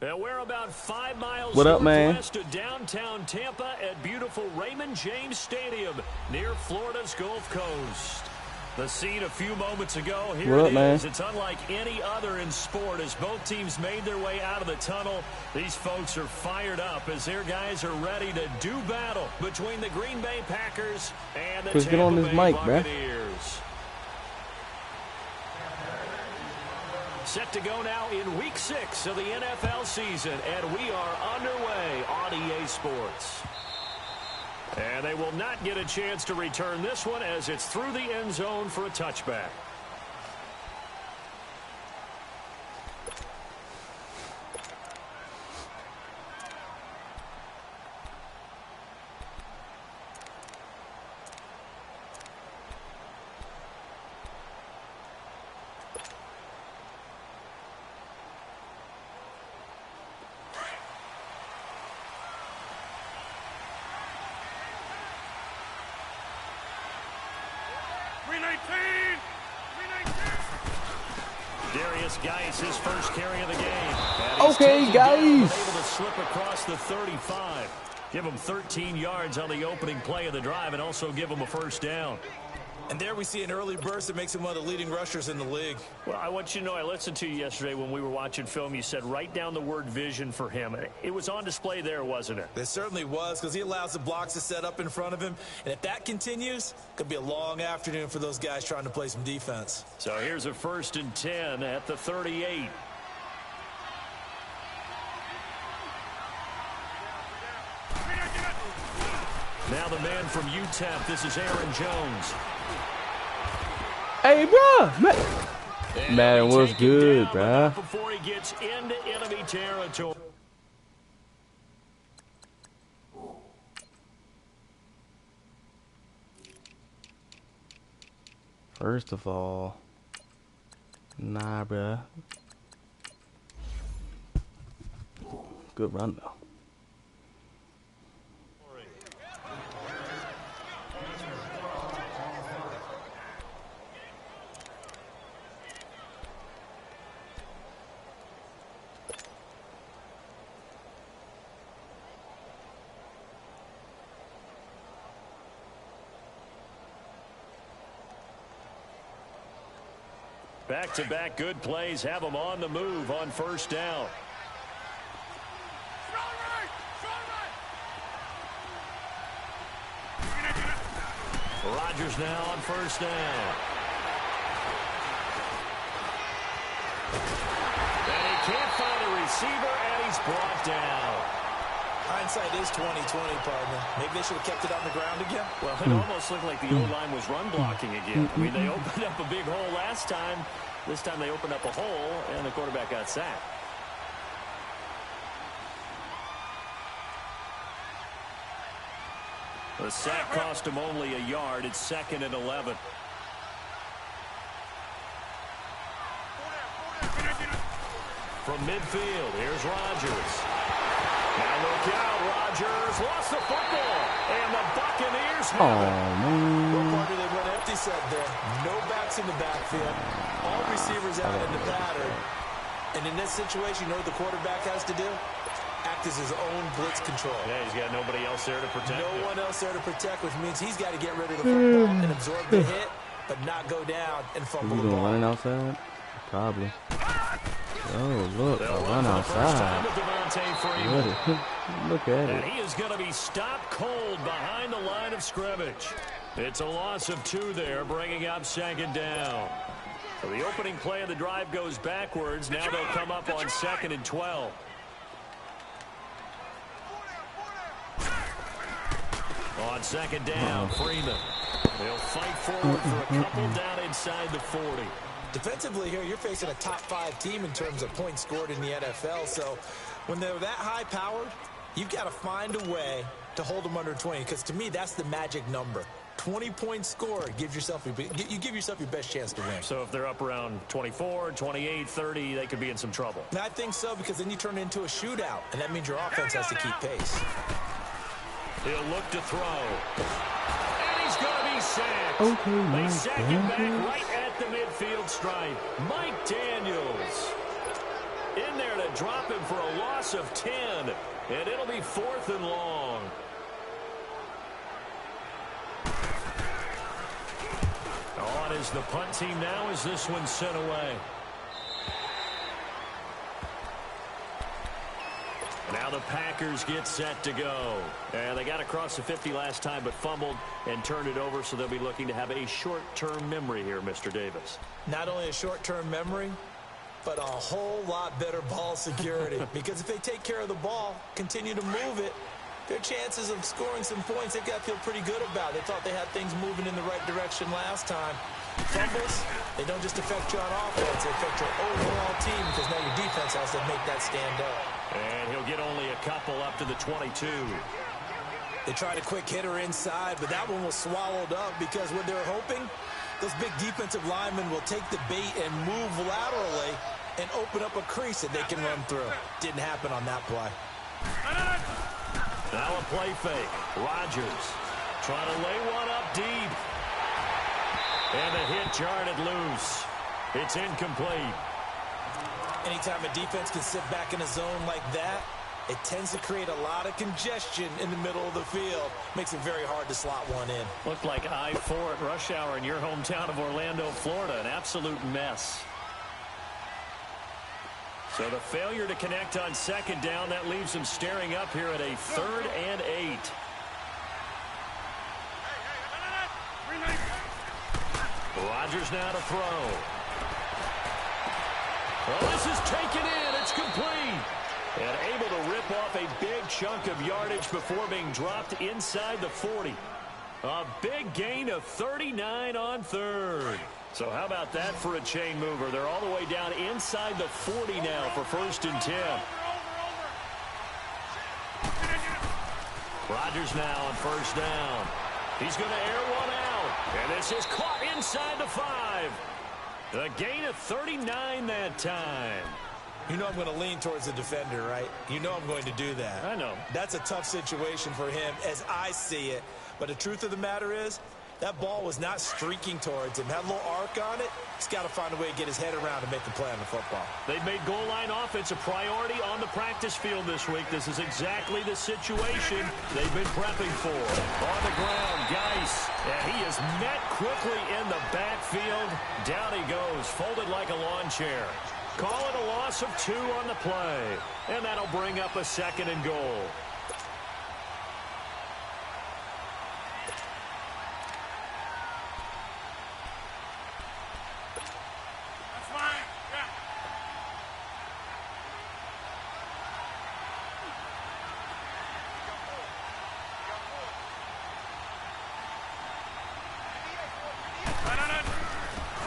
And we're about 5 miles what up, man? west of downtown Tampa at beautiful Raymond James Stadium near Florida's Gulf Coast. The scene a few moments ago, here what it up, is. Man? It's unlike any other in sport as both teams made their way out of the tunnel. These folks are fired up as their guys are ready to do battle between the Green Bay Packers and the Chris, get on Tampa this Bay mic, bruh. Buccaneers. Set to go now in Week 6 of the NFL season, and we are underway on EA Sports. And they will not get a chance to return this one as it's through the end zone for a touchback. Guys, his first carry of the game. Okay, guys. Able to slip across the 35. Give him 13 yards on the opening play of the drive and also give him a first down. And there we see an early burst that makes him one of the leading rushers in the league. Well, I want you to know, I listened to you yesterday when we were watching film. You said write down the word vision for him. It was on display there, wasn't it? It certainly was, because he allows the blocks to set up in front of him. And if that continues, it could be a long afternoon for those guys trying to play some defense. So here's a 1st and 10 at the 38. Now the man from UTEP, this is Aaron Jones. Hey, bro, man, what's good, bro? Before he gets into enemy territory. First of all, nah, bro. Good run though. Back-to-back good plays have them on the move on first down. Rodgers now on first down. And he can't find a receiver, and he's brought down. Hindsight is 20/20, partner. Maybe they should have kept it on the ground again. Well, it almost looked like the O-line was run blocking again. I mean, they opened up a big hole last time. This time they opened up a hole, and the quarterback got sacked. The sack cost him only a yard. It's 2nd and 11. From midfield, here's Rodgers. Now look out, Rodgers lost the football, and the Buccaneers have it. Well, partner, they run empty set there. No backs in the backfield. All receivers out in the pattern. And in this situation, you know what the quarterback has to do? Act as his own blitz control. Yeah, he's got nobody else there to protect. No one else there to protect, which means he's got to get rid of the football and absorb the hit, but not go down and fumble the ball. Running outside? Probably. Oh, look, a run outside. Look at it. And he is going to be stopped cold behind the line of scrimmage. It's a loss of 2 there, bringing up 2nd down. So the opening play of the drive goes backwards. Now they'll come up on 2nd and 12. On 2nd down, Freeman. They'll fight forward for a couple down inside the 40. Defensively here, you're facing a top 5 team in terms of points scored in the NFL. So when they're that high powered, you've got to find a way to hold them under 20. Because to me, that's the magic number. 20 points scored gives yourself you give yourself your best chance to win. So if they're up around 24, 28, 30, they could be in some trouble. And I think so, because then you turn it into a shootout, and that means your offense has to keep pace. He'll look to throw. And he's going to be sacked. Okay, they sack him back right at at the midfield stripe. Mike Daniels in there to drop him for a loss of 10. And it'll be 4th and long. On is the punt team now as this one's sent away. Now the Packers get set to go. And they got across the 50 last time but fumbled and turned it over, so they'll be looking to have a short-term memory here, Mr. Davis. Not only a short-term memory, but a whole lot better ball security. Because if they take care of the ball, continue to move it, their chances of scoring some points, they've got to feel pretty good about. They thought they had things moving in the right direction last time. Fumbles, they don't just affect you on offense, they affect your overall team because now your defense has to make that stand up. And he'll get only a couple up to the 22. They tried a quick hitter inside, but that one was swallowed up because what they're hoping, those big defensive linemen will take the bait and move laterally and open up a crease that they can run through. Didn't happen on that play. Now a play fake. Rodgers trying to lay one up deep. And the hit jarred loose. It's incomplete. Anytime a defense can sit back in a zone like that, it tends to create a lot of congestion in the middle of the field. Makes it very hard to slot one in. Looked like I-4 at rush hour in your hometown of Orlando, Florida. An absolute mess. So the failure to connect on second down, that leaves them staring up here at a 3rd and 8. Rodgers now to throw. Well, this is taken in. It's complete. And able to rip off a big chunk of yardage before being dropped inside the 40. A big gain of 39 on 3rd. So how about that for a chain mover? They're all the way down inside the 40 now for 1st and 10. Rodgers now on 1st down. He's going to air one out. And this is caught inside the 5. A gain of 39 that time. You know I'm going to lean towards the defender, right? You know I'm going to do that. I know. That's a tough situation for him as I see it. But the truth of the matter is, that ball was not streaking towards him. Had a little arc on it. He's got to find a way to get his head around and make the play on the football. They've made goal line offense a priority on the practice field this week. This is exactly the situation they've been prepping for. On the ground, Geis. And he is met quickly in the backfield. Down he goes, folded like a lawn chair. Call it a loss of 2 on the play. And that'll bring up a 2nd and goal.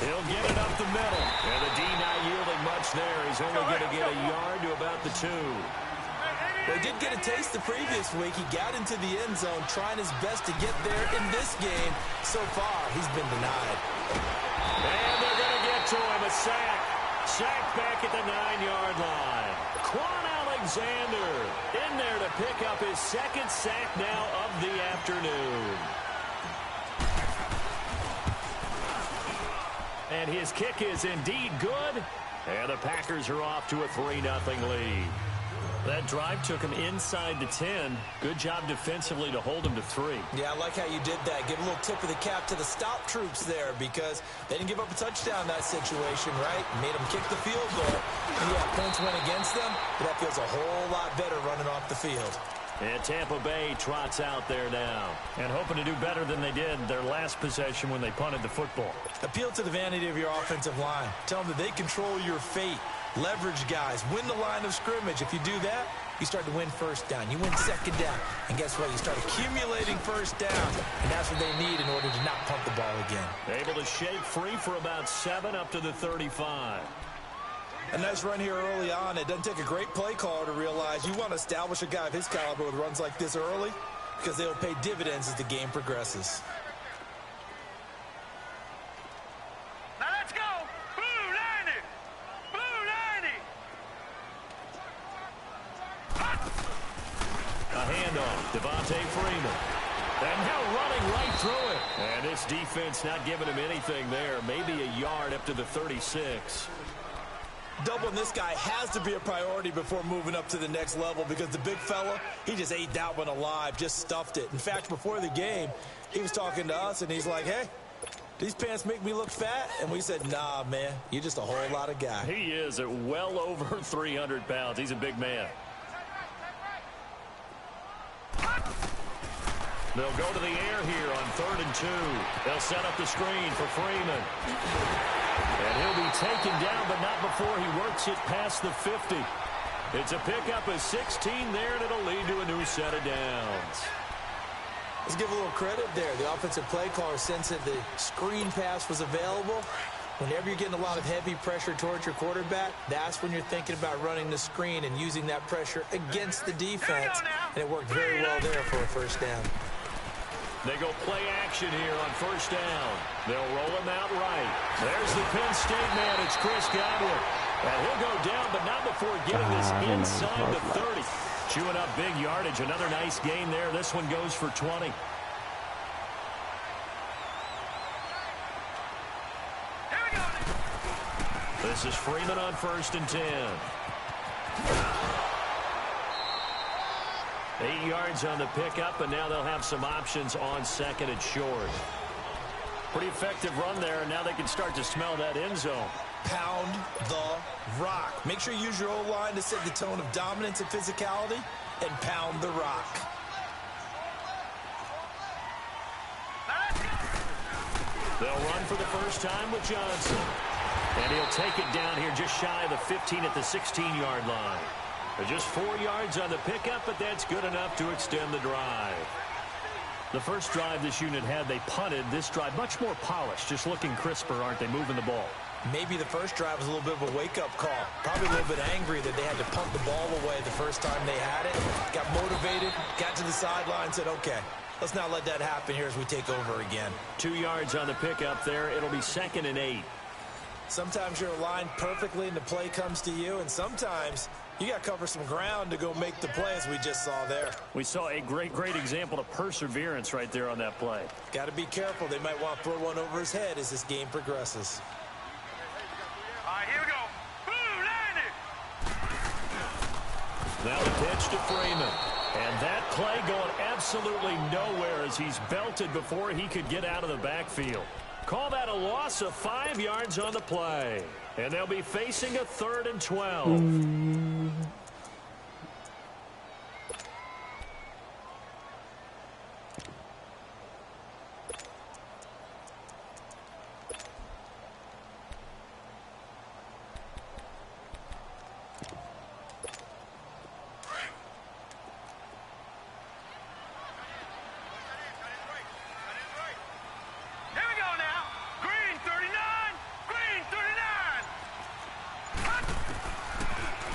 He'll get it up the middle. And the D not yielding much there. He's only going to get a yard to about the 2. Well, he did get a taste the previous week. He got into the end zone trying his best to get there in this game. So far, he's been denied. And they're going to get to him. A sack. Sack back at the 9-yard line. Quan Alexander in there to pick up his 2nd sack now of the afternoon. And his kick is indeed good. And the Packers are off to a 3-0 lead. That drive took him inside the 10. Good job defensively to hold him to 3. Yeah, I like how you did that. Give a little tip of the cap to the stop troops there because they didn't give up a touchdown in that situation, right? Made them kick the field goal. And yeah, points went against them, but that feels a whole lot better running off the field. And Tampa Bay trots out there now and hoping to do better than they did their last possession when they punted the football. Appeal to the vanity of your offensive line. Tell them that they control your fate. Leverage guys. Win the line of scrimmage. If you do that, you start to win 1st down. You win 2nd down. And guess what? You start accumulating 1st down. And that's what they need in order to not punt the ball again. Able to shake free for about 7 up to the 35. A nice run here early on. It doesn't take a great play caller to realize you want to establish a guy of his caliber with runs like this early because they'll pay dividends as the game progresses. Now let's go. Blue 90. Blue 90. A handoff. Devontae Freeman. And now running right through it. And this defense not giving him anything there. Maybe a yard up to the 36. Doubling this guy has to be a priority before moving up to the next level because the big fella, he just ate that one alive, just stuffed it. In fact, before the game, he was talking to us, and he's like, hey, these pants make me look fat? And we said, nah, man, you're just a whole lot of guy. He is at well over 300 pounds. He's a big man. They'll go to the air here on 3rd and 2. They'll set up the screen for Freeman. And he'll be taken down, but not before he works it past the 50. It's a pickup of 16 there, and it'll lead to a new set of downs. Let's give a little credit there. The offensive play caller sensed that the screen pass was available. Whenever you're getting a lot of heavy pressure towards your quarterback, that's when you're thinking about running the screen and using that pressure against the defense. And it worked very well there for a first down. They go play action here on 1st down. They'll roll him out right. There's the Penn State man. It's Chris Godwin. And he'll go down, but not before getting this inside the 30. Chewing up big yardage. Another nice gain there. This one goes for 20. This is Freeman on 1st and 10. 8 yards on the pickup, and now they'll have some options on 2nd and short. Pretty effective run there, and now they can start to smell that end zone. Pound the rock. Make sure you use your O-line to set the tone of dominance and physicality, and pound the rock. They'll run for the first time with Johnson. And he'll take it down here just shy of the 15 at the 16-yard line. Just 4 yards on the pickup, but that's good enough to extend the drive. The first drive this unit had, they punted. This drive, much more polished, just looking crisper, aren't they, moving the ball? Maybe the first drive was a little bit of a wake-up call. Probably a little bit angry that they had to punt the ball away the first time they had it. Got motivated, got to the sideline, said, okay, let's not let that happen here as we take over again. 2 yards on the pickup there. It'll be 2nd and 8. Sometimes you're aligned perfectly and the play comes to you, and sometimes you got to cover some ground to go make the play, as we just saw there. We saw a great example of perseverance right there on that play. Got to be careful. They might want to throw one over his head as this game progresses. All right, here we go. Boom, landed. Now the pitch to Freeman. And that play going absolutely nowhere as he's belted before he could get out of the backfield. Call that a loss of 5 yards on the play. And they'll be facing a 3rd and 12.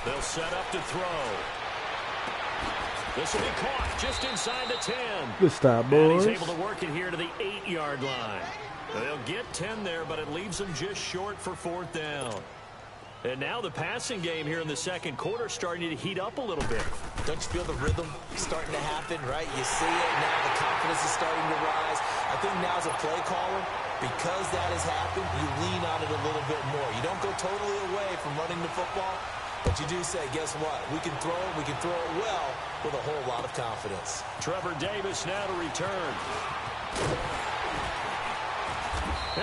They'll set up to throw. This will be caught just inside the 10. Good stop, boys. And he's able to work it here to the 8-yard line. They'll get 10 there, but it leaves them just short for 4th down. And now the passing game here in the second quarter starting to heat up a little bit. Don't you feel the rhythm starting to happen, right? You see it now. The confidence is starting to rise. I think now as a play caller, because that has happened, you lean on it a little bit more. You don't go totally away from running the football, but you do say, guess what? We can throw it. We can throw it well with a whole lot of confidence. Trevor Davis now to return.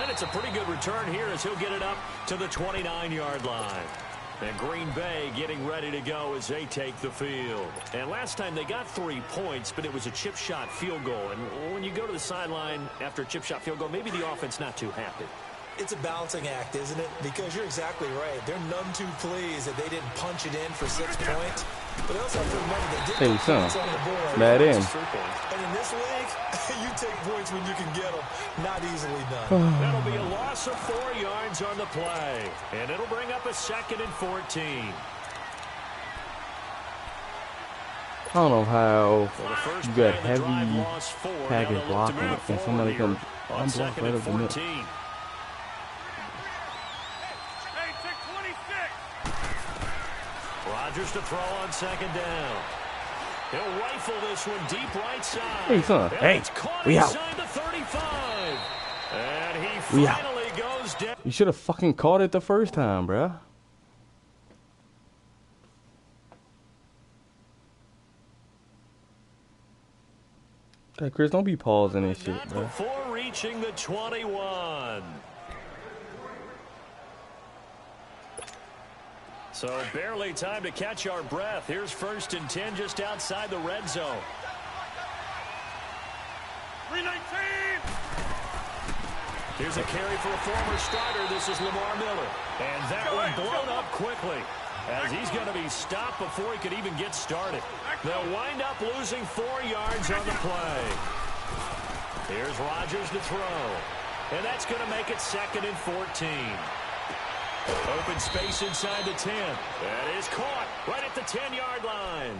And it's a pretty good return here as he'll get it up to the 29-yard line. And Green Bay getting ready to go as they take the field. And last time they got 3 points, but it was a chip shot field goal. And when you go to the sideline after a chip shot field goal, maybe the offense not too happy. It's a balancing act, isn't it? Because you're exactly right. They're none too pleased that they didn't punch it in for 6 points. But they also have to remember they didn't put points on the board. Bad in. And in this league, you take points when you can get them. Not easily done. That'll be a loss of 4 yards on the play. And it'll bring up a 2nd and 14. I don't know how you got heavy package blocking and somebody comes unblocked right up the middle. Rodgers to throw on 2nd down. He'll rifle this one deep right side. Hey, son. Hey, we out. The 35. And he We finally goes down. You should have fucking caught it the first time, bruh. Hey, Chris, don't be pausing this shit, bro. Before reaching the 21. So barely time to catch our breath. Here's 1st and 10 just outside the red zone. 319. Here's a carry for a former starter. This is Lamar Miller. And that one blown up quickly as he's going to be stopped before he could even get started. They'll wind up losing 4 yards on the play. Here's Rodgers to throw. And that's going to make it 2nd and 14. Open space inside the 10. That is caught right at the 10-yard line.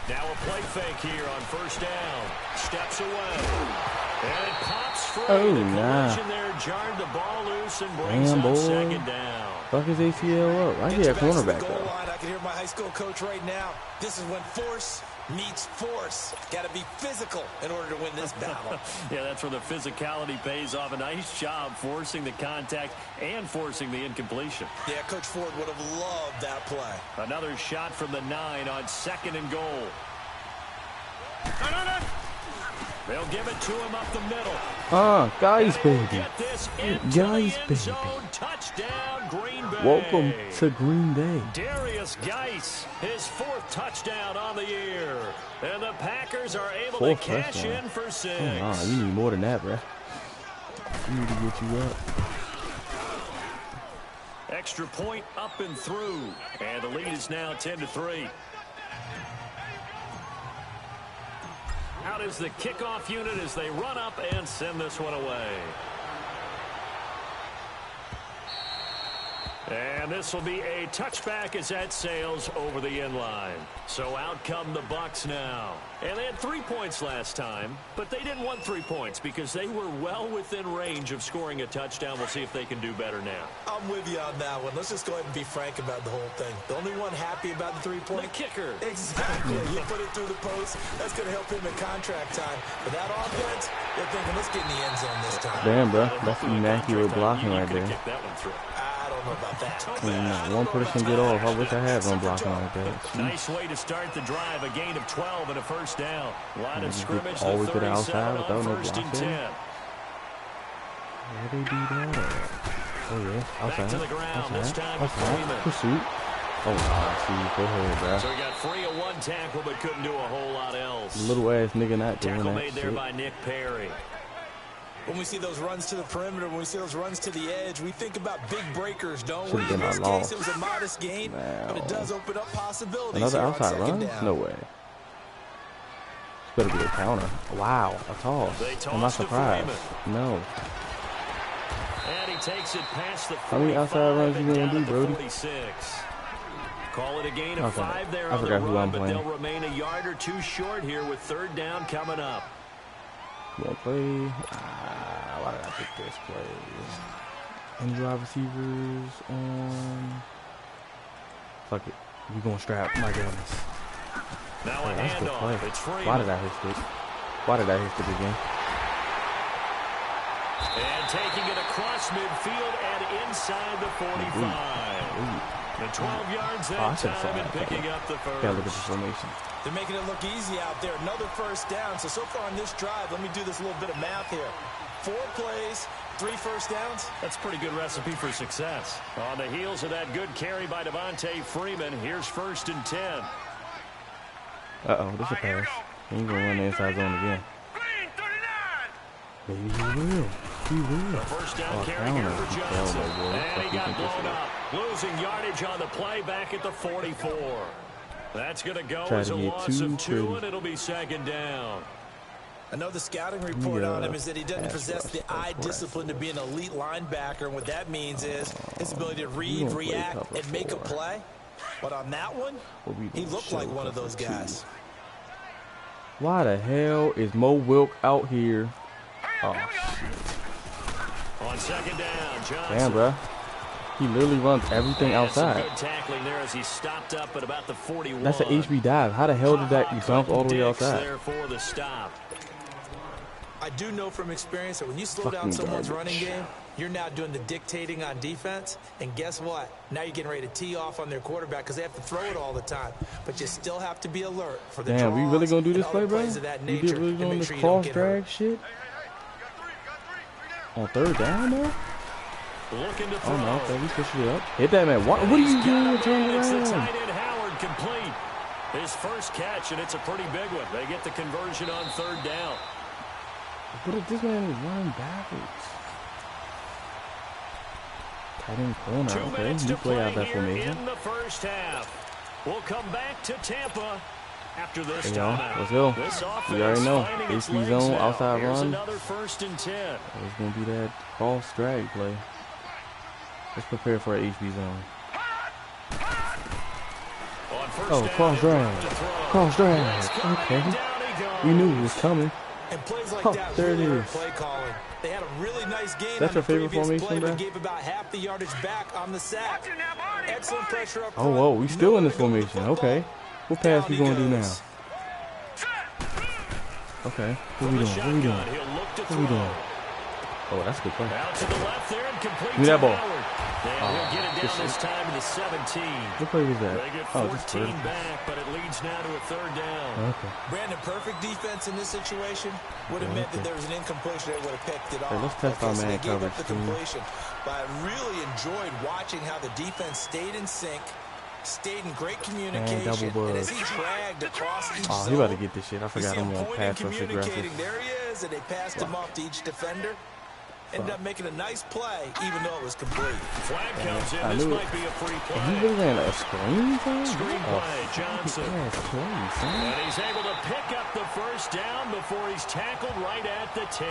Now a play fake here on 1st down. Steps away. And it pops free. Oh, the nah. collision there jarred the ball loose and brings up 2nd down. Fuck his ACL up. I need a cornerback, though. I can hear my high school coach right now. This is when force meets force. Got to be physical in order to win this battle. Yeah, that's where the physicality pays off. A nice job forcing the contact and forcing the incompletion. Yeah, Coach Ford would have loved that play. Another shot from the 9 on 2nd and goal. They'll give it to him up the middle. Guys, baby. Guys, baby. Touchdown, Green Bay. Welcome to Green Bay. Darius Geis, his 4th touchdown on the year. And the Packers are able to 4th cash touchdown. in for 6. Oh, nah, you need more than that, bro. You need to get you up. Extra point up and through. And the lead is now 10-3. Out is the kickoff unit as they run up and send this one away. And this will be a touchback as that sails over the end line. So out come the Bucs now. And they had 3 points last time, but they didn't want 3 points because they were well within range of scoring a touchdown. We'll see if they can do better now. I'm with you on that one. Let's just go ahead and be frank about the whole thing. The only one happy about the 3-point? The kicker. Exactly. You put it through the post. That's going to help him in contract time. But that offense, they're thinking, let's get in the end zone this time. Damn, bro. That's immaculate blocking right there. Kick that one through. I don't know about that. One person get off. I wish I had one blocking like that. Nice way to start the drive. A gain of 12 and a 1st down. Line of scrimmage, always the to the 37 outside on without no 1st and blocking. 10. Where they do that at? Oh, yeah. Back to the ground, this time with Freeman. Pursuit. Oh, I see. Go ahead, bro. So he got free of 1 tackle, but couldn't do a whole lot else. Little ass nigga not doing Tackle that made there shit. by Nick Perry. When we see those runs to the perimeter, when we see those runs to the edge, we think about big breakers, don't we? Should've been In this a case, loss. it was a modest gain, but it does open up possibilities. Another here on outside 2nd run? down. No way. This better be a counter. Wow, a toss. I'm not surprised. No. And he takes it past the 45. How many outside runs you gonna do, Brody? 46. Call it a gain of Okay. 5 there I on the forgot who run, I'm but playing. they'll remain a yard or 2 short here with 3rd down coming up. You wanna play? Why did I pick this play? Any wide receivers on? Fuck it. We gonna strap. My goodness. Now a That's a good play. handoff. It's free. Why did I hit stick? Why did I hit stick again? And taking it across midfield and inside the 45. The 12 yards that time and picking up the 1st. Gotta look at the formation. They're making it look easy out there. Another 1st down. So far on this drive, let me do this little bit of math here. 4 plays, 3 1st downs. That's a pretty good recipe for success. On the heels of that good carry by Devontae Freeman, here's 1st and 10. Uh-oh, this a pass. He ain't gonna run the inside zone again. Green 39. Maybe he will. He will. The 1st down carry here for Johnson. And he got blown up. Losing yardage on the play back at the 44. That's going to go as a loss of 2, and it'll be 2nd down. I know the scouting report on him is that he doesn't possess the eye discipline to be an elite linebacker, and what that means is his ability to read, react, and make a play. But on that one, he looked like one of those guys. Why the hell is Mo Wilk out here? Oh, on second down, Johnson. damn, bro. He literally runs everything outside. Good tackling there as he stopped up at about the 41. That's an HB dive. How the hell did that bounce all the way outside? There for the stop. I do know from experience that when you slow down someone's running game, you're now doing the dictating on defense. And guess what? Now you're getting ready to tee off on their quarterback because they have to throw it all the time. But you still have to be alert for the damn, we really gonna do this play, bro? We did really doing this cross drag shit? On third down, though? Looking to throw. Oh, no, okay, we switched it up. Hit that, man. What are you doing? Turn It's the around. tight end Howard complete. His first catch, and it's a pretty big one. They get the conversion on third down. But if this man is running backwards. Tight end corner, 2 okay. minutes You to play out that here formation. in the first half. We'll come back to Tampa after this Hey, y'all, timeout. let's go. This We already know. finding its HB legs zone, now. outside Here's run. another 1st and 10. It's going to be that false drag play. Let's prepare for an HB zone. On first Oh, down, cross he'll drag. look to throw. Cross drag. Blitz coming, Okay. down he goes. We knew it was coming. And plays like Oh, that there it really hurt is. play calling. They had a really nice game That's on your the favorite previous formation, play, bro? but gave about half the yardage back on the sack. Excellent pressure up Oh, front. whoa, we still in this Nowhere to go with the formation. Okay. football. What pass we Down going to he do now? goes. Okay. What From we the doing? What we doing? shotgun, he'll look to What we throw. doing? Oh, that's a good play. Out to the left there and complete Give me to that ball. Howard. And he'll get it good down this shit. time to the 17. What play was that? They get Oh, just 14 third. back, but it leads now to a third down. Okay. Brandon, perfect defense in this situation would have meant that there was an incompletion. They would have picked it off. let's test our so man they gave up coverage, the too. completion. But I really enjoyed watching how the defense stayed in sync, stayed in great communication, double and as buzz. he dragged across each Oh, zone, he about to get this shit. I you forgot see him him on pointing, pass rush aggressive. communicating. There he is, and they passed him off to each defender. Ended up making a nice play, even though it was complete. Flag comes I in. This knew it. might be a free And he play. really ran a screen thing? Screen play, Johnson. Ass play, son. And he's able to pick up the first down before he's tackled right at the 10.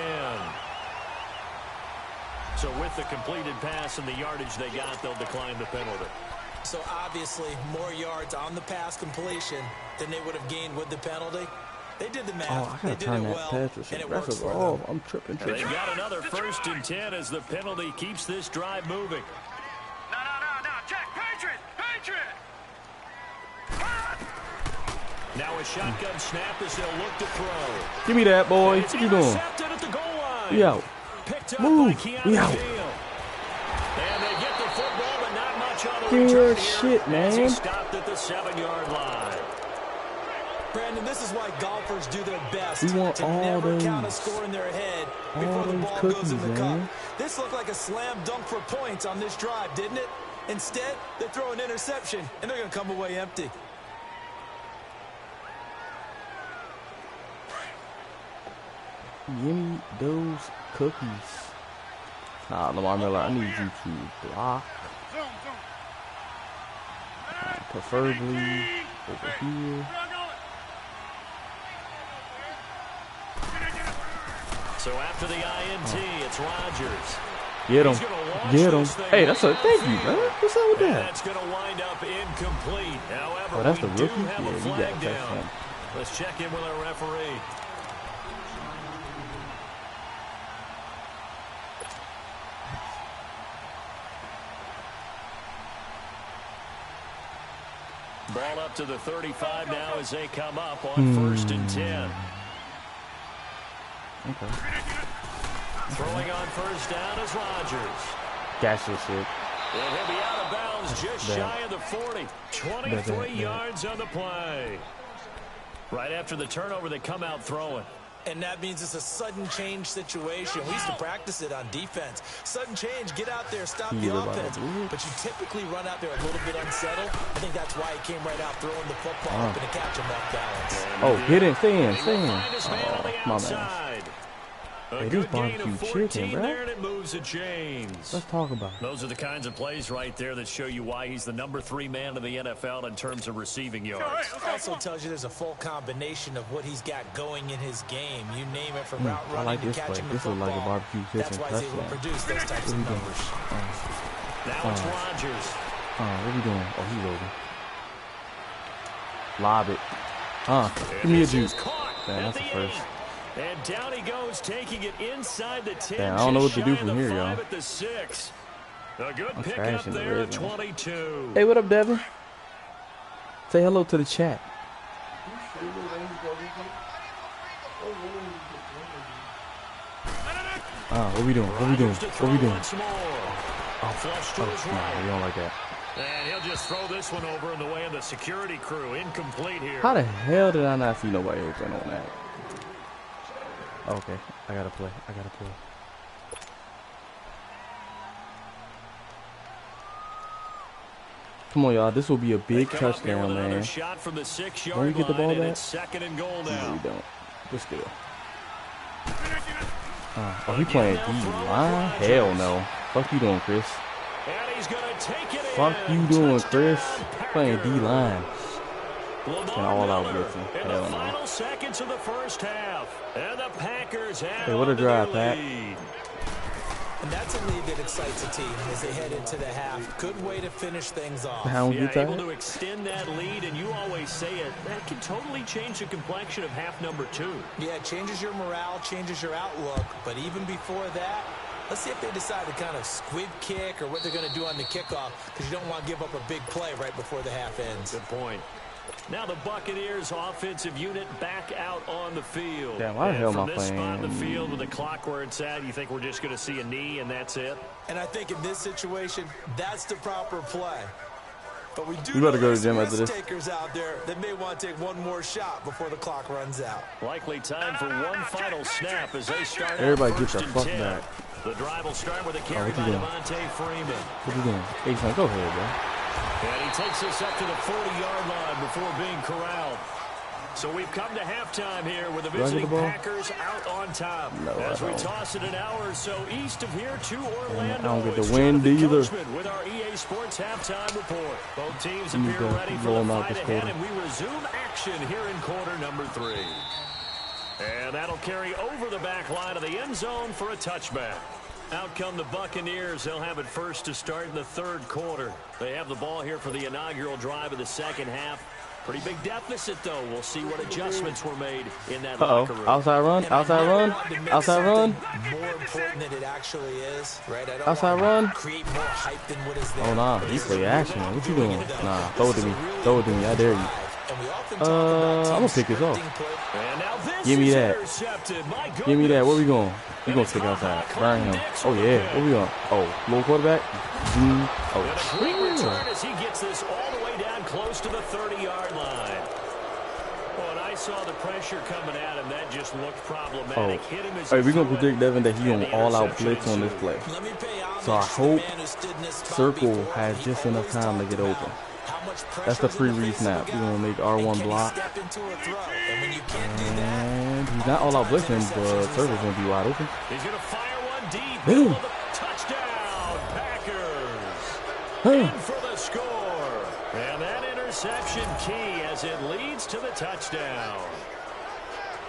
So with the completed pass and the yardage they got, they'll decline the penalty. So obviously, more yards on the pass completion than they would have gained with the penalty. They did the math. Oh, I They gotta did turn it that well, pass and to it works aggressive. for Oh, them. I'm tripping. And they've got another 1st and 10 as the penalty keeps this drive moving. No, check, Patriot! Now a shotgun snap as they'll look to throw. Give me that, boy. It's What you doing? intercepted at the goal line. We out. Picked up Move. by Keanu We out. Neal. And they get the football, but not much on the Give me return that here shit, as he man. stopped at the 7-yard line. Brandon, this is why golfers do their best We want to all never those. count a score in their head before the those ball cookies, goes in the man. cup. This looked like a slam dunk for points on this drive, didn't it? Instead, they throw an interception, and they're going to come away empty. Give me those cookies. Nah, Lamar Miller, I need you to block. Preferably over here. So after the INT, it's Rodgers. Get him. He's gonna launch Get him. this thing Hey, that's a right thank down you, the man. field. What's up with And that? that's going to wind up incomplete. However, Oh, that's we the do rookie? have Yeah, a you flag gotta touch down. him. Let's check in with our referee. Ball up to the 35 now as they come up on 1st and 10. Okay. Throwing on 1st down is Rodgers. Gas this shit. And he'll be out of bounds just Bad. shy of the 40. 23 Bad. yards on the play. Right after the turnover, they come out throwing. And that means it's a sudden change situation. We used to practice it on defense. Sudden change, get out there, stop the offense. But you typically run out there a little bit unsettled. I think that's why he came right out throwing the football up and to catch him off balance. Oh, get in. Stay in. He Stay will in. find his man on the Oh, my man. outside. Hey, this barbecue chicken, bro. There and it moves the chains. Let's talk about it. Those are the kinds of plays right there that show you why he's the #3 man in the NFL in terms of receiving yards. Also tells you there's a full combination of what he's got going in his game. You name it, from route I running like to this play. catching the This looks football. like a barbecue chicken That's why he's able to touchdown. produce those types of numbers. Now it's Rodgers. What are we doing? Oh, he's over. Lob it. Give me a juke. Damn, that's the first. And down he goes, taking it inside the 10. Damn, I don't know what to do from here, y'all. At the 6. A good I'm pickup crashing the there red at 22. Hey, what up, Devin? Say hello to the chat. What we doing? What we doing? What we doing? No, we don't like that. And he'll just throw this one over in the way of the security crew. Incomplete here. How the hell did I not see nobody open on that? Okay, I gotta play. Come on, y'all. This will be a big touchdown, man. Shot from the 6-yard Don't we get the ball back? It's 2nd and goal now. No, we don't. But still. Oh, he playing D-line? Hell no. Fuck you doing, Chris. And he's gonna take it Fuck in. you doing, Chris. Touchdown, Playing Packers. D-line. Lamar all out Miller blitzing. in Hell the no. final seconds of the first half. And the Packers have Hey, what a drive, Pat. And that's a lead that excites a team as they head into the half. Good way to finish things off. Hound Yeah, get able that? to extend that lead, and you always say it, that can totally change the complexion of half number 2. Yeah, it changes your morale, changes your outlook. But even before that, let's see if they decide to kind of squib kick or what they're going to do on the kickoff, because you don't want to give up a big play right before the half ends. Good point. Now the Buccaneers offensive unit back out on the field. Damn, why the hell am I from this spot in the playing? field with the clock where it's at, you think we're just going to see a knee and that's it? And I think in this situation, that's the proper play. But we do We better know go to there's the gym after this. risk-takers out there that may want to take one more shot before the clock runs out. Likely time for one final snap as they start out Everybody get first the and fuck 10. back. The drive will start with a carry what by you doing? Devontae Freeman. What you doing? Hey, son, go ahead, bro. And he takes this up to the 40-yard line before being corralled. So we've come to halftime here with the visiting Packers out on top. No, as I we don't. toss it an hour or so east of here to Orlando. I don't get the It's wind Jonathan either. Coachman with our EA Sports halftime report. Both teams You need appear to ready for blow the them out fight this ahead, quarter. and we resume action here in quarter number 3. And that'll carry over the back line of the end zone for a touchback. Out come the Buccaneers. They'll have it first to start in the 3rd quarter. They have the ball here for the inaugural drive of the 2nd half. Pretty big deficit, though. We'll see what adjustments were made in that locker room. Outside run, outside run, outside run. More important than it actually is, right? I don't Outside want to run. create more hype than what is there. Oh, nah, you play action. What you doing? Nah, throw it to me. Throw it to me. I dare you. I'm gonna pick this off. And now this Give me is that. intercepted. My Give me that. goodness. Where we going? We gonna stick outside. Burn him. Oh yeah. Where we going? Oh, low quarterback. And a Oh, great chill. return as he gets this all the way down close to the 30-yard line. Well, and I saw the pressure coming at him. That just looked problematic. Hit him as Hey, he we gonna threw it. predict Devin that he And on the all-out interception blitz on this ensued. play. Let me pay homage So I to the hope man who stood in this spot Circle before. has He just enough always time to talked get about open. how much That's the pressure's in free the face of a re-snap. guy, We're gonna make and R1 can he block. step into a throw? And when you can't do that, And he's not all-out blitzing, but Circle's gonna be wide open. He's going to fire one deep. Boom. Touchdown, Packers. Huh. In for the score. And that interception key as it leads to the touchdown.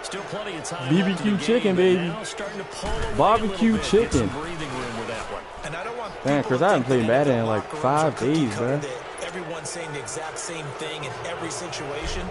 Still plenty of time left in BBQ the game, chicken, but baby. now starting to pull away Barbecue a little bit. Get some chicken. breathing room with that one. and I don't want Man, people Chris, to I haven't think played that Madden in NFL like locker rooms 5 are cookie days, cutter, man. that everyone's saying the exact same thing in every situation.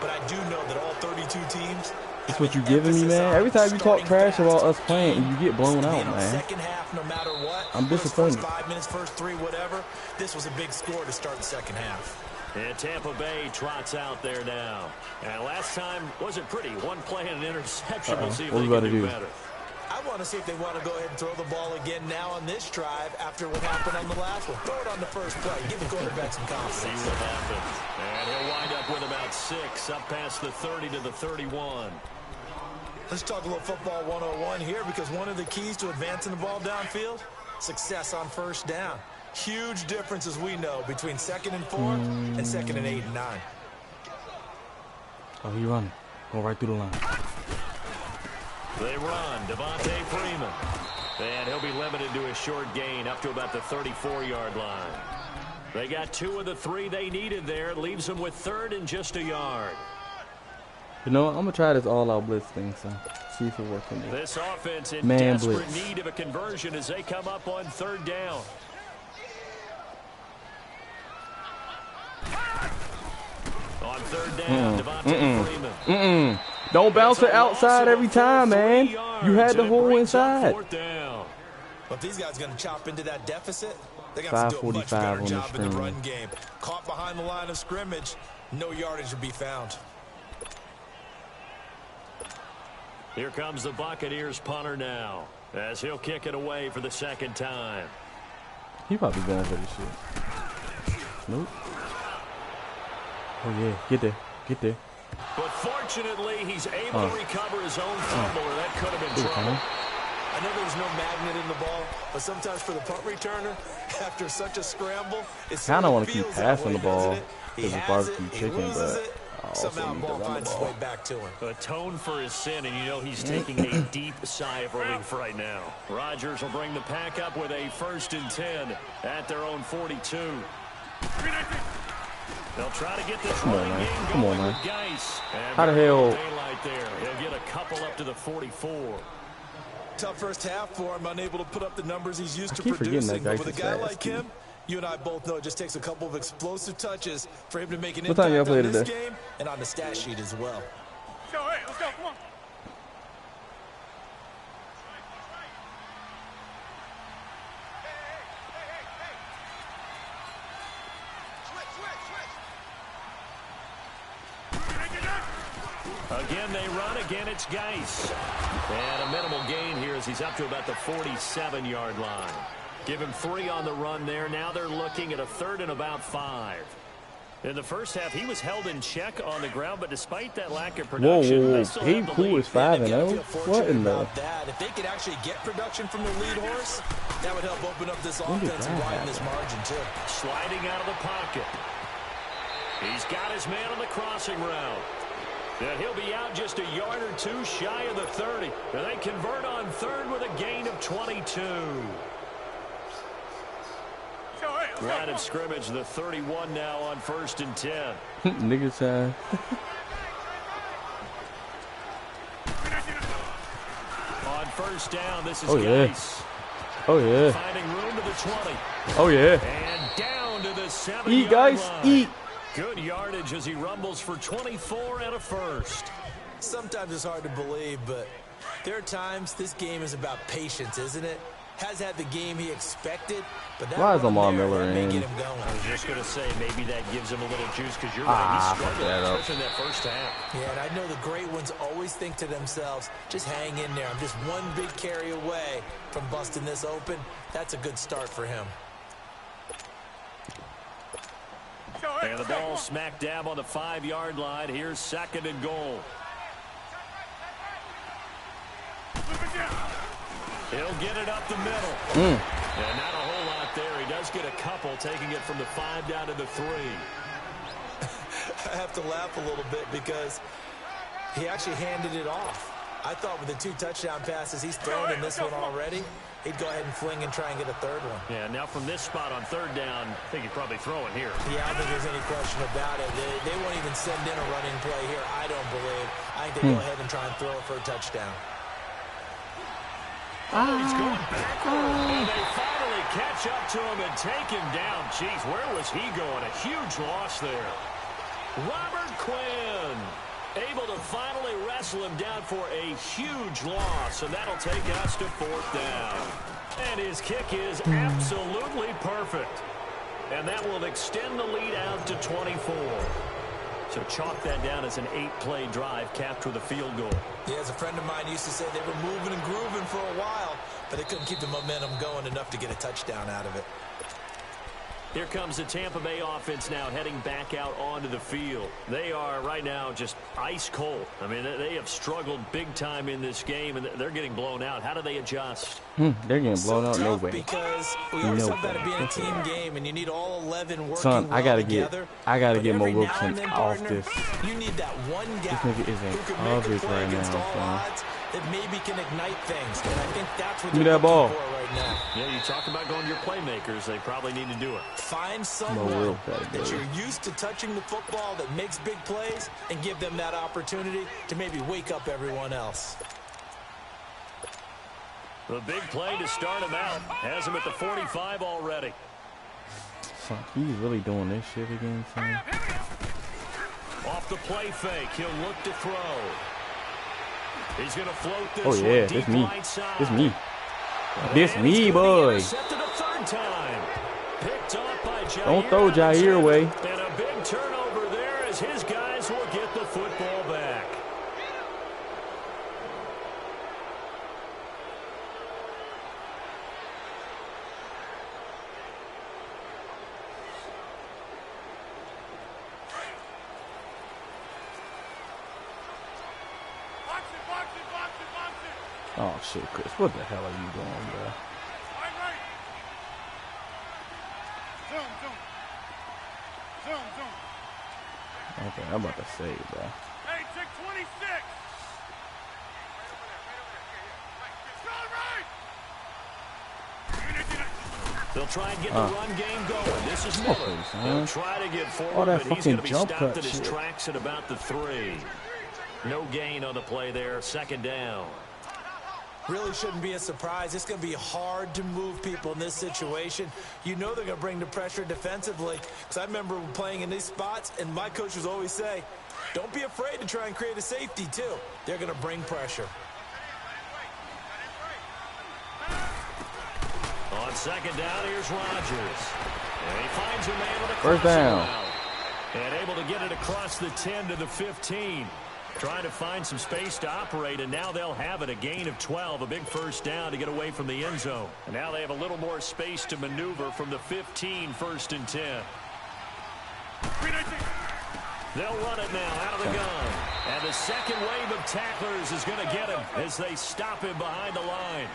But I do know that all 32 teams. That's what you giving me, man. Every time you talk trash about us playing, you get blown out, man. Second half, no matter what. I'm First disappointed. 5 minutes, first 3, whatever. This was a big score to start the second half. And Tampa Bay trots out there now. And last time wasn't pretty. One play and an interception. We'll see if What they we can about to do do? better. I want to see if they want to go ahead and throw the ball again now on this drive after what happened on the last one. Throw it on the first play. Give the quarterback some See confidence. what happens. And he'll wind up with about 6 up past the 30 to the 31. Let's talk a little football 101 here, because one of the keys to advancing the ball downfield, success on first down. Huge difference, as we know, between 2nd and 4 and 2nd and 8 and 9. Oh, he running. Going right through the line. They run. Devontae Freeman. And he'll be limited to a short gain up to about the 34-yard line. They got 2 of the 3 they needed there. It leaves them with 3rd and just a yard. You know what? I'm going to try this all-out blitz thing, so see if it works. This offense in Man desperate blitz. need of a conversion as they come up on 3rd down. On 3rd down, Devontae Freeman. Don't bounce it outside every time, man. You had the hole inside. But if these guys are going to chop into that deficit, they got to do a much better job in the run game. Caught behind the line of scrimmage, no yardage to be found. Here comes the Buccaneers punter now, as he'll kick it away for the 2nd time. He probably going for this shit. Nope. Oh, yeah. Get there. Get there. But fortunately, he's able to recover his own fumble, or that could have been trouble. I know there's no magnet in the ball, but sometimes for the punt returner, after such a scramble, it's kind of want to keep passing the ball because it's barbecue chicken, but somehow the ball finds its way back to him. Atone for his sin, and you know he's taking a deep sigh of relief right now. Rodgers will bring the pack up with a 1st and 10 at their own 42. They'll try to get this running game going with Geis. How the hell? Daylight there. He'll get a couple up to the 44. Tough first half for him, unable to put up the numbers he's used to keep producing. That but with a guy like him, you and I both know it just takes a couple of explosive touches for him to make an impact on this game and on the stat sheet as well. Let's go, hey, let's go, come on. Again, they run. Again, it's Geis. And a minimal gain here as he's up to about the 47-yard line. Give him 3 on the run there. Now they're looking at a 3rd and about 5. In the first half, he was held in check on the ground, but despite that lack of production, they still have the He lead. is 5-0. What in the? If they could actually get production from the lead horse, that would help open up this offense and widen this margin too. Sliding out of the pocket. He's got his man on the crossing route. And he'll be out just a yard or 2 shy of the 30. And they convert on 3rd with a gain of 22. Line of scrimmage, the 31 now on 1st and 10. Nigga time. On 1st down, this is Geis. Oh, yeah. Finding room to the 20. Oh, yeah. And down to the 7-yard Eat, guys. line. Eat. Good yardage as he rumbles for 24 and a 1st. Sometimes it's hard to believe, but there are times this game is about patience, isn't it? Has had the game he expected, but that why is Lamar Miller in? Get him going. I was just going to say maybe that gives him a little juice because you're right. He struggled, especially in that first half. Yeah, and I know the great ones always think to themselves, just hang in there. I'm just one big carry away from busting this open. That's a good start for him. And the ball smack dab on the 5-yard line. Here's 2nd and goal. He'll get it up the middle. And not a whole lot there. He does get a couple, taking it from the 5 down to the 3. I have to laugh a little bit because he actually handed it off. I thought with the 2 touchdown passes he's thrown in this one already, he'd go ahead and fling and try and get a 3rd one. Yeah, now from this spot on 3rd down, I think he'd probably throw it here. Yeah, I don't think there's any question about it. They won't even send in a running play here, I don't believe. I think they go ahead and try and throw it for a touchdown. He's going backward, and they finally catch up to him and take him down. Jeez, where was he going? A huge loss there. Robert Quinn able to finally wrestle him down for a huge loss, and that'll take us to 4th down. And his kick is absolutely perfect. And that will extend the lead out to 24. So chalk that down as an 8-play drive capped with a field goal. Yeah, as a friend of mine used to say, they were moving and grooving for a while, but they couldn't keep the momentum going enough to get a touchdown out of it. Here comes the Tampa Bay offense now heading back out onto the field. They are right now just ice cold. I mean, they have struggled big time in this game, and they're getting blown out. How do they adjust? They're getting blown out. No way. Because we always talk about it being a team game, and you need all 11 working Son, I gotta get Mo Wilson off this. You need that one guy this nigga is in coverage right now, son. that maybe can ignite things. And I think that's what Give me they're that ball. looking for right now. Yeah, you talk about going to your playmakers. They probably need to do it. Find real someone bad, that dude. you're used to touching the football that makes big plays and give them that opportunity to maybe wake up everyone else. The big play to start him out has him at the 45 already. Son, he's really doing this shit again, son. Off the play fake, he'll look to throw. He's going to float this Oh yeah, one deep it's me. right side. It's me. And This he's me, gonna be boy. intercepted a third time. Picked off by Jair. Don't throw Jair away. And a big turnover there as his guys will get the football back. Box it, box it, box it, box it. Oh shit, Chris, what the hell are you doing, bro? Right. Zoom, zoom. Zoom, zoom. Okay, I'm about to say, bro. Hey, check 26. They'll try and get the run game going. This is Miller. Okay, son. They'll try to get forward, All that but he's going to be fucking jump stopped cut at his shit. tracks at about the 3. No gain on the play there. Second down. Really shouldn't be a surprise. It's going to be hard to move people in this situation. You know they're going to bring the pressure defensively. Because I remember playing in these spots, and my coaches always say, don't be afraid to try and create a safety, too. They're going to bring pressure. On second down, here's Rodgers. And he finds a man with a First down. And able to get it across the 10 to the 15. Trying to find some space to operate, and now they'll have it. A gain of 12, a big first down to get away from the end zone. And now they have a little more space to maneuver from the 15, 1st and 10. They'll run it now out of the gun. And the second wave of tacklers is going to get him as they stop him behind the line.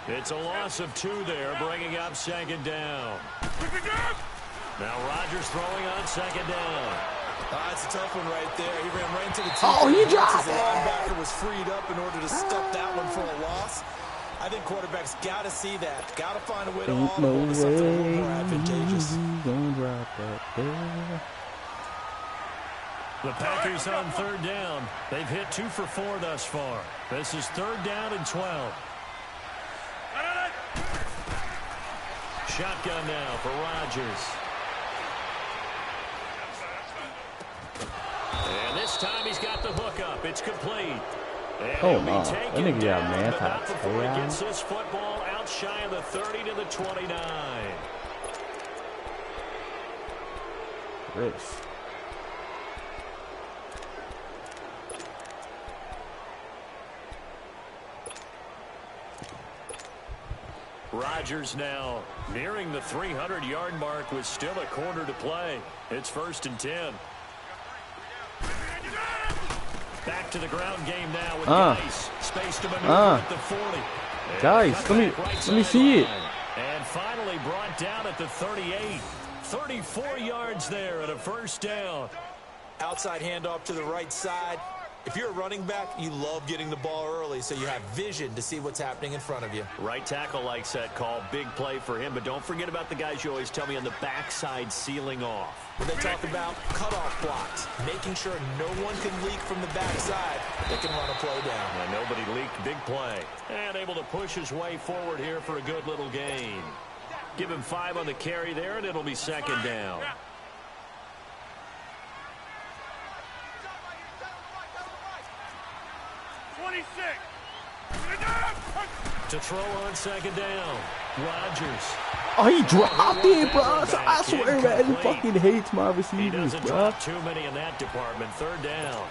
It's a loss of 2 there, bringing up second down. Now Rodgers throwing on second down. That's a tough one right there. He ran right into the team. Oh, he dropped The linebacker was freed up in order to stop that one for a loss. I think quarterbacks got to see that. Got to find a way to Ain't audible no to something a little way more advantageous. he's gonna drop that ball. The Packers on third down. They've hit 2 for 4 thus far. This is 3rd down and 12. Shotgun now for Rodgers. And this time he's got the hook up. It's complete. And Oh, he'll be no. That taken nigga got down, man but not tax. before he Yeah. gets this football out shy of the 30 to the 29. Chris. Rodgers now nearing the 300-yard mark with still a quarter to play. It's 1st and 10. Back to the ground game now with Guice. Space to maneuver at the 40. And Guys, let me see it. And finally brought down at the 38. 34 yards there at a first down. Outside handoff to the right side. If you're a running back, you love getting the ball early so you have vision to see what's happening in front of you. Right tackle likes that call. Big play for him. But don't forget about the guys you always tell me on the backside sealing off. When they talk about cutoff blocks, making sure no one can leak from the backside, they can run a play down. And nobody leaked. Big play. And able to push his way forward here for a good little gain. Give him 5 on the carry there, and it'll be second down. To throw on second down. Rodgers. Oh, he dropped it, bro. So I swear, man, he fucking hates my He receivers, doesn't bro. drop too many in that department. 3rd down.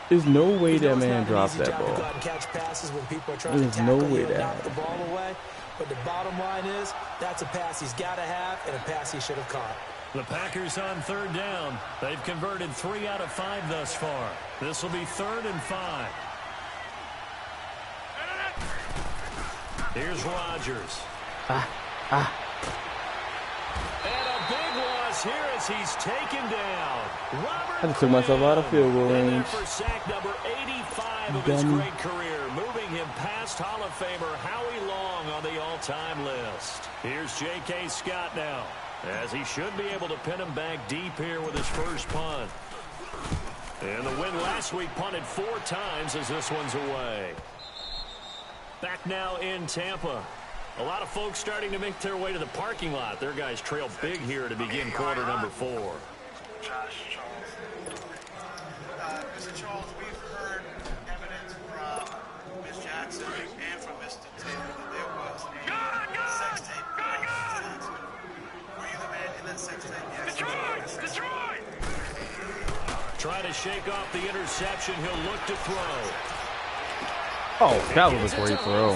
There's no way You know that it's man not an dropped easy that job to ball. go out and catch passes when people are trying There's to no tackle way you and that knock the ball away. But the bottom line is, that's a pass he's got to have and a pass he should have caught. The Packers on 3rd down. They've converted 3 out of 5 thus far. This will be 3rd and 5. Here's Rodgers. And a big loss here as he's taken down. I just took myself out of field goal in there range. for sack number 85 of his Dummy. great career. Moving him past Hall of Famer Howie Long on the all-time list. Here's J.K. Scott now, as he should be able to pin him back deep here with his first punt. And the win last week punted 4 times as this one's away. Back now in Tampa. A lot of folks starting to make their way to the parking lot. Their guys trail big here to begin quarter number 4. Josh Charles. Mr. Charles, we've heard evidence from Ms. Jackson and from Mr. Taylor that there was a sex tape. Were you the man in that sex tape? Yes. Detroit! Trying to shake off the interception. He'll look to throw. Oh, that was a great throw.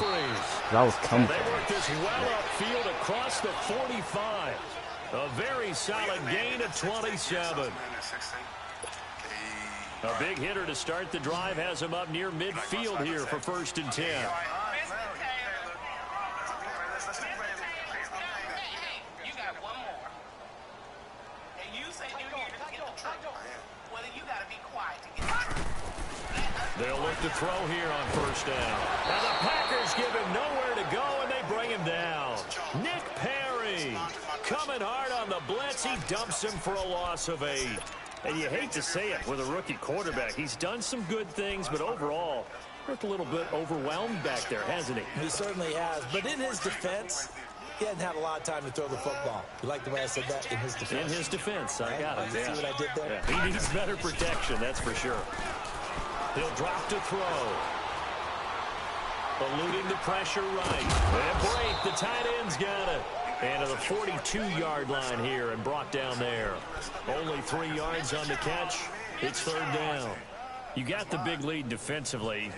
That was coming. They work this well upfield across the 45. A very solid gain of 27. A big hitter to start the drive has him up near midfield here for 1st and 10. They'll look to throw here on 1st down. Now the Packers give him nowhere to go, and they bring him down. Nick Perry coming hard on the blitz. He dumps him for a loss of 8. And you hate to say it with a rookie quarterback. He's done some good things, but overall, looked a little bit overwhelmed back there, hasn't he? He certainly has. But in his defense, he hasn't had a lot of time to throw the football. You like the way I said that? In his defense. In his defense. I got it. See what I did there? Yeah. He needs better protection, that's for sure. He'll drop to throw. Eluding the pressure right. And break. The tight end's got it. And to the 42-yard line here and brought down there. Only 3 yards on the catch. It's 3rd down. You got the big lead defensively.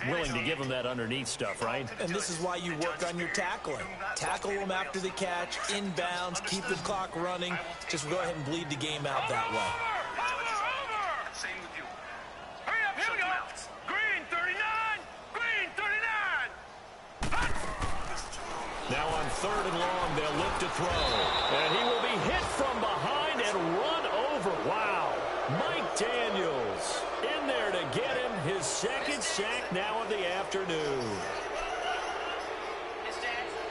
Willing to give him that underneath stuff, right? And this is why you work on your tackling. Tackle them after the catch, inbounds, keep the clock running. Just go ahead and bleed the game out that way. Now on 3rd and long, they'll look to throw. And he will be hit from behind and run over. Wow. Mike Daniels in there to get him his 2nd sack now of the afternoon. Ms. Jackson,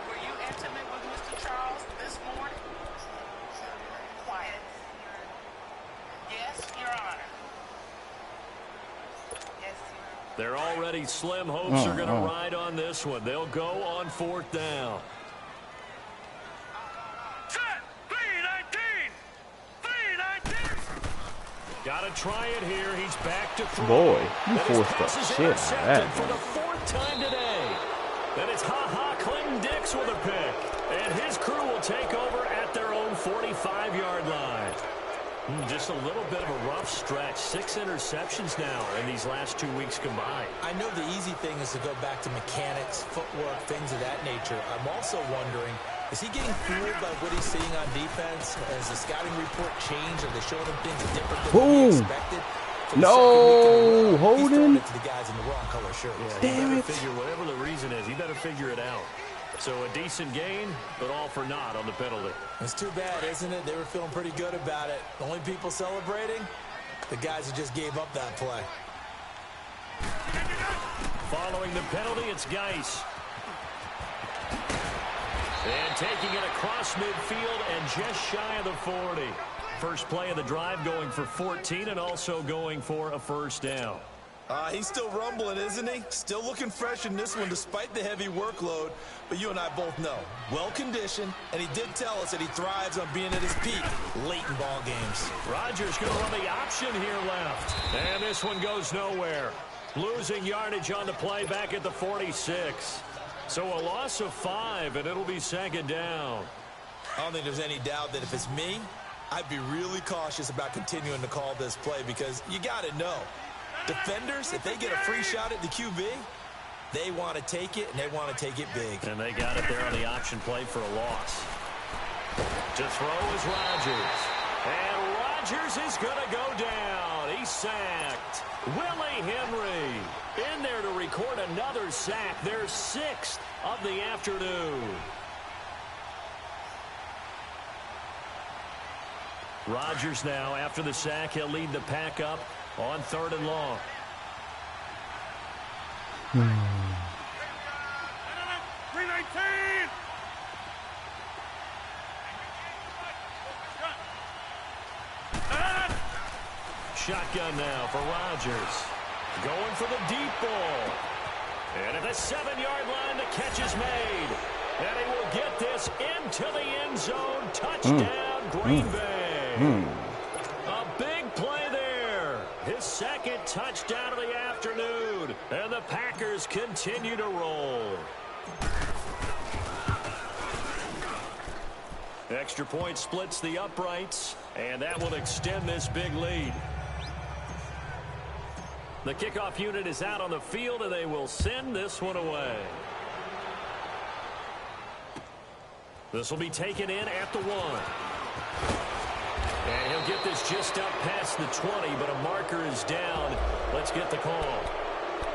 were you intimate with Mr. Charles this morning? Quiet. Yes, Your Honor. Yes, Your They're already slim hopes are going to ride on this one. They'll go on 4th down. Set! 3-19! Got to try it here. He's back to throw. Boy, you And his forced pass the is shit out of intercepted that. for the 4th time today. And it's Clinton Dix with a pick. And his crew will take over at their own 45-yard line. Just a little bit of a rough stretch. 6 interceptions now in these last 2 weeks combined. I know the easy thing is to go back to mechanics, footwork, things of that nature. I'm also wondering, is he getting fooled by what he's seeing on defense? Has the scouting report changed? Are they showing him things different than he expected? No, He's Holden. throwing it to the guys in the wrong color shirt. Yeah, Damn he it. better figure, whatever the reason is, he better figure it out. So a decent gain, but all for naught on the penalty. It's too bad, isn't it? They were feeling pretty good about it. The only people celebrating, the guys who just gave up that play. Following the penalty, it's Geis. And taking it across midfield and just shy of the 40. First play of the drive going for 14 and also going for a 1st down. He's still rumbling, isn't he? Still looking fresh in this one despite the heavy workload. But you and I both know, well-conditioned, and he did tell us that he thrives on being at his peak late in ball games. Rodgers going to run the option here left. And this one goes nowhere. Losing yardage on the play back at the 46. So a loss of 5, and it'll be 2nd down. I don't think there's any doubt that if it's me, I'd be really cautious about continuing to call this play because you got to know. Defenders, if they get a free shot at the QB, they want to take it, and they want to take it big. And they got it there on the option play for a loss. To throw is Rodgers. And Rodgers is going to go down. He's sacked. Willie Henry in there to record another sack. Their 6th of the afternoon. Rodgers now, after the sack, he'll lead the pack up on 3rd and long. 319. Shotgun now for Rodgers. Going for the deep ball. And at the 7-yard line, the catch is made. And he will get this into the end zone. Touchdown, Green Bay. A big play there. His second touchdown of the afternoon. And the Packers continue to roll. Extra point splits the uprights. And that will extend this big lead. The kickoff unit is out on the field, and they will send this one away. This will be taken in at the 1. And he'll get this just up past the 20, but a marker is down. Let's get the call.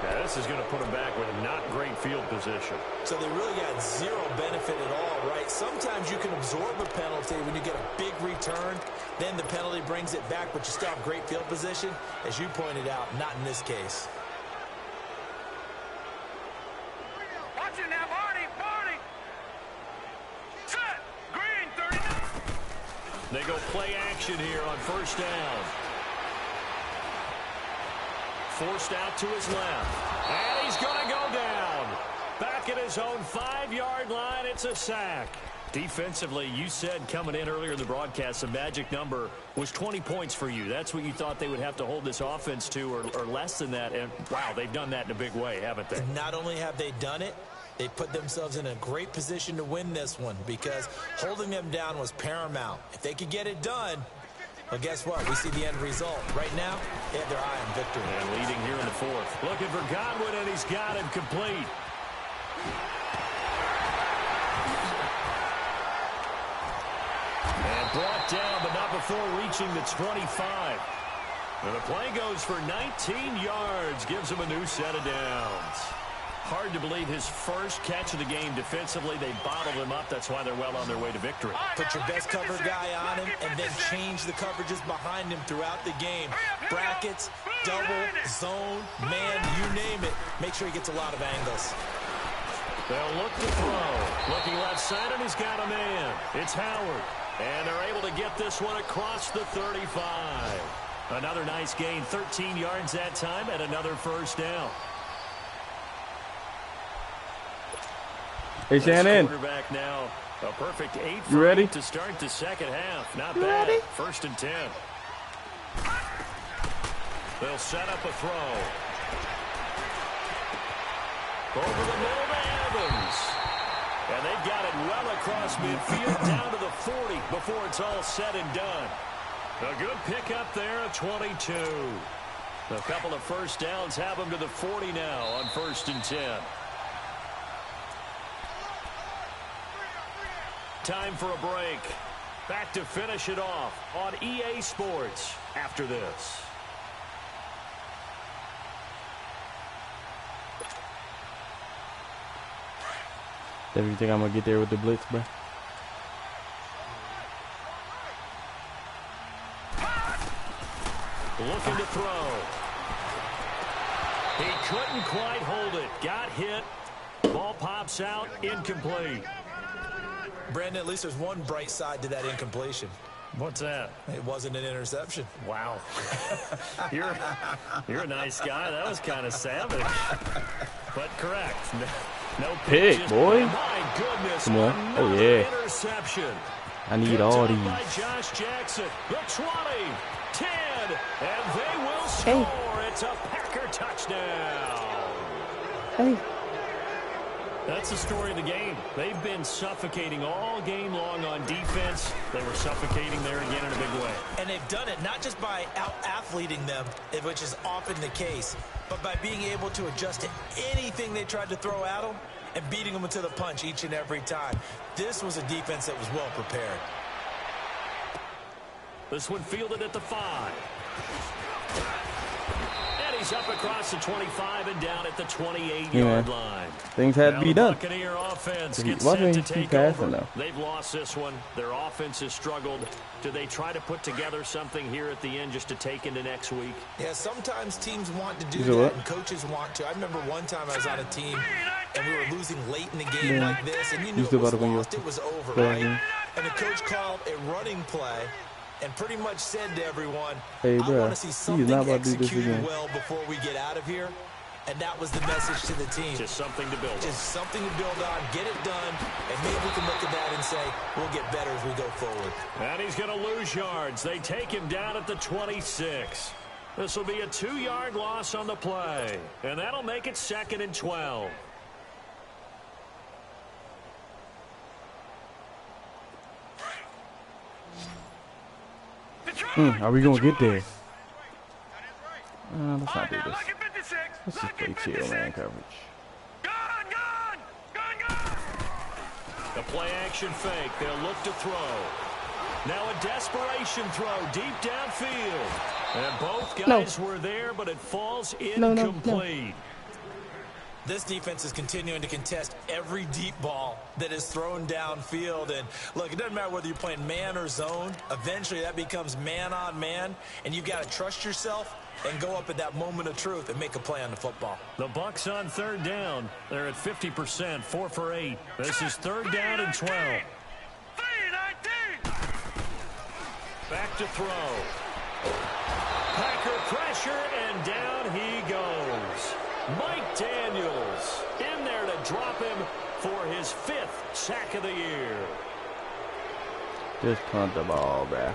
Now, this is going to put him back with not great field position. So they really got zero benefit at all, right? Sometimes you can absorb a penalty when you get a big return. Then the penalty brings it back, but you still have great field position. As you pointed out, not in this case. Watch it now, Barney. Set. Green, 30. They go play action here on first down. Forced out to his left. And he's going to go down. Back at his own 5-yard line, it's a sack. Defensively, you said coming in earlier in the broadcast, the magic number was 20 points for you. That's what you thought they would have to hold this offense to, or less than that. And, wow, they've done that in a big way, haven't they? Not only have they done it, they put themselves in a great position to win this one because holding them down was paramount. If they could get it done, well, guess what? We see the end result. Right now, they have their eye on victory. And leading here in the 4th. Looking for Godwin, and he's got him complete. And brought down, but not before reaching the 25. And the play goes for 19 yards. Gives him a new set of downs. Hard to believe his first catch of the game defensively. They bottled him up. That's why they're well on their way to victory. Put your best cover guy on him and then change the coverages behind him throughout the game. Brackets, double, zone, man, you name it. Make sure he gets a lot of angles. They'll look to throw. Looking left side, and he's got a man. It's Howard. And they're able to get this one across the 35. Another nice gain, 13 yards that time, and another first down. Hey, Shannon. Quarterback now, a perfect 8 you ready to start the second half? Not you bad. Ready? 1st and 10. They'll set up a throw. Over the middle to Evans. And they've got it well across midfield down to the 40 before it's all said and done. A good pickup there at 22. A couple of first downs have them to the 40 now on 1st and 10. Time for a break. Back to finish it off on EA Sports after this. Do you think I'm going to get there with the blitz, bro? Looking to throw. He couldn't quite hold it. Got hit. Ball pops out. Incomplete. Brandon, at least there's one bright side to that incompletion. What's that? It wasn't an interception. Wow. You're a nice guy. That was kind of savage. But correct. No pick, boy. My goodness. Come on. Oh, yeah. Interception. I need all these. By Josh Jackson. The 20, 10, and they will score. Hey. It's a Packer touchdown. Hey. That's the story of the game. They've been suffocating all game long on defense. They were suffocating there again in a big way. And they've done it not just by out-athleting them, which is often the case, but by being able to adjust to anything they tried to throw at them and beating them into the punch each and every time. This was a defense that was well prepared. This one fielded at the 5. And he's He's up across the 25 and down at the 28-yard line. Things had to be done. Buccaneer offense gets Why set didn't to he keep take passing, over. though? They've lost this one. Their offense has struggled. Do they try to put together something here at the end just to take into next week? Yeah, sometimes teams want to do that that, and coaches want to. I remember one time I was on a team, and we were losing late in the game like this, and you knew it was lost, it was over, right? And the coach called a running play and pretty much said to everyone, hey, I want to see something executed well before we get out of here. And that was the message to the team. Just something to build on. Just something to build on, get it done, and maybe we can look at that and say, we'll get better as we go forward. And he's going to lose yards. They take him down at the 26. This will be a 2-yard loss on the play. And that'll make it 2nd and 12. Are we going to get there? Let's not do this. Let's just play chill, man, coverage. The play action fake. They'll look to throw. Now a desperation throw deep downfield. And both guys were there, but it falls incomplete. This defense is continuing to contest every deep ball that is thrown downfield. And, look, it doesn't matter whether you're playing man or zone. Eventually, that becomes man on man, and you've got to trust yourself and go up at that moment of truth and make a play on the football. The Bucs on 3rd down. They're at 50%, 4 for 8. This is 3rd down and 12. Back to throw. Packer pressure, and down he goes. Mike Daniels in there to drop him for his 5th sack of the year. Just punt the ball, bruh.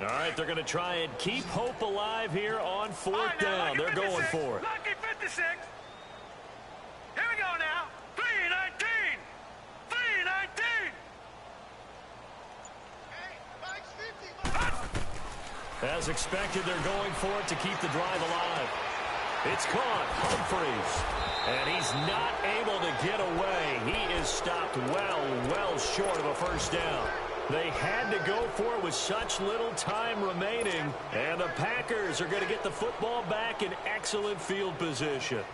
All right, they're going to try and keep hope alive here on 4th down. They're going for it. Lucky 56. Here we go now. 3-19. 3-19. As expected, they're going for it to keep the drive alive. It's caught. Humphreys. And he's not able to get away. He is stopped well short of a 1st down. They had to go for it with such little time remaining. And the Packers are going to get the football back in excellent field position.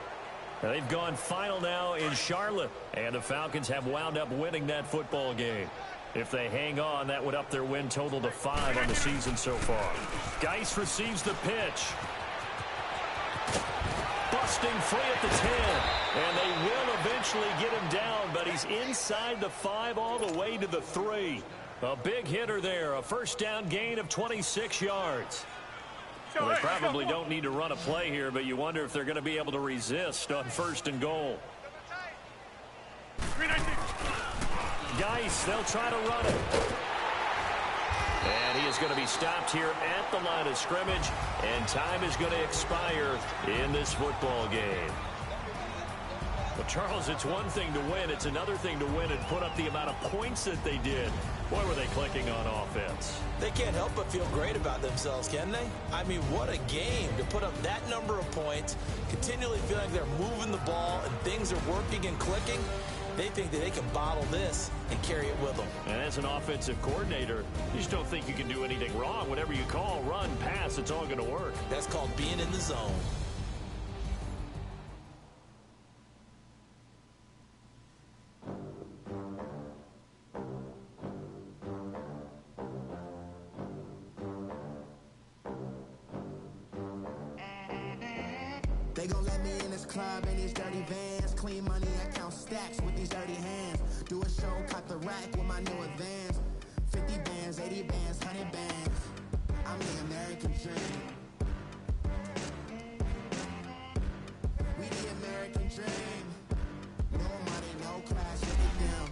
They've gone final now in Charlotte. And the Falcons have wound up winning that football game. If they hang on, that would up their win total to 5 on the season so far. Geis receives the pitch. Busting free at the 10. And they will eventually get him down, but he's inside the 5 all the way to the 3. A big hitter there, a 1st down gain of 26 yards. Well, they probably don't need to run a play here, but you wonder if they're going to be able to resist on 1st and goal. Geis, they'll try to run it. And he is going to be stopped here at the line of scrimmage, and time is going to expire in this football game. Well, Charles, it's one thing to win. It's another thing to win and put up the amount of points that they did. Boy, were they clicking on offense. They can't help but feel great about themselves, can they? I mean, what a game to put up that number of points, continually feel like they're moving the ball and things are working and clicking. They think that they can bottle this and carry it with them. And as an offensive coordinator, you just don't think you can do anything wrong. Whatever you call, run, pass, it's all going to work. That's called being in the zone. They gon' let me in this club in these dirty vans. Clean money, I count stacks with these dirty hands. Do a show, cut the rack with my new advance. 50 bands, 80 bands, 100 bands. I'm the American dream. We the American dream. No money, no class, look at them.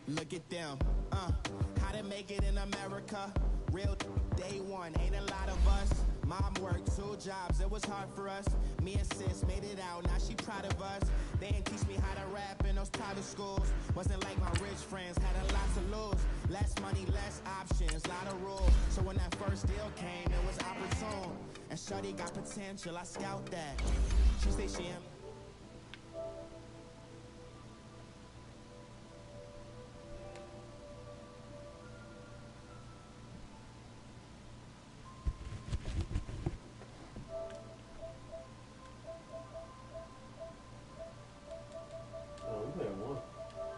Look at them, how to make it in America. Real day one, ain't a lot of us. Mom worked 2 jobs, it was hard for us. Me and sis made it out, now she proud of us. They didn't teach me how to rap in those private schools. Wasn't like my rich friends, had a lot to lose. Less money, less options, lot of rules. So when that first deal came, it was opportune. And shawty got potential, I scout that. She say she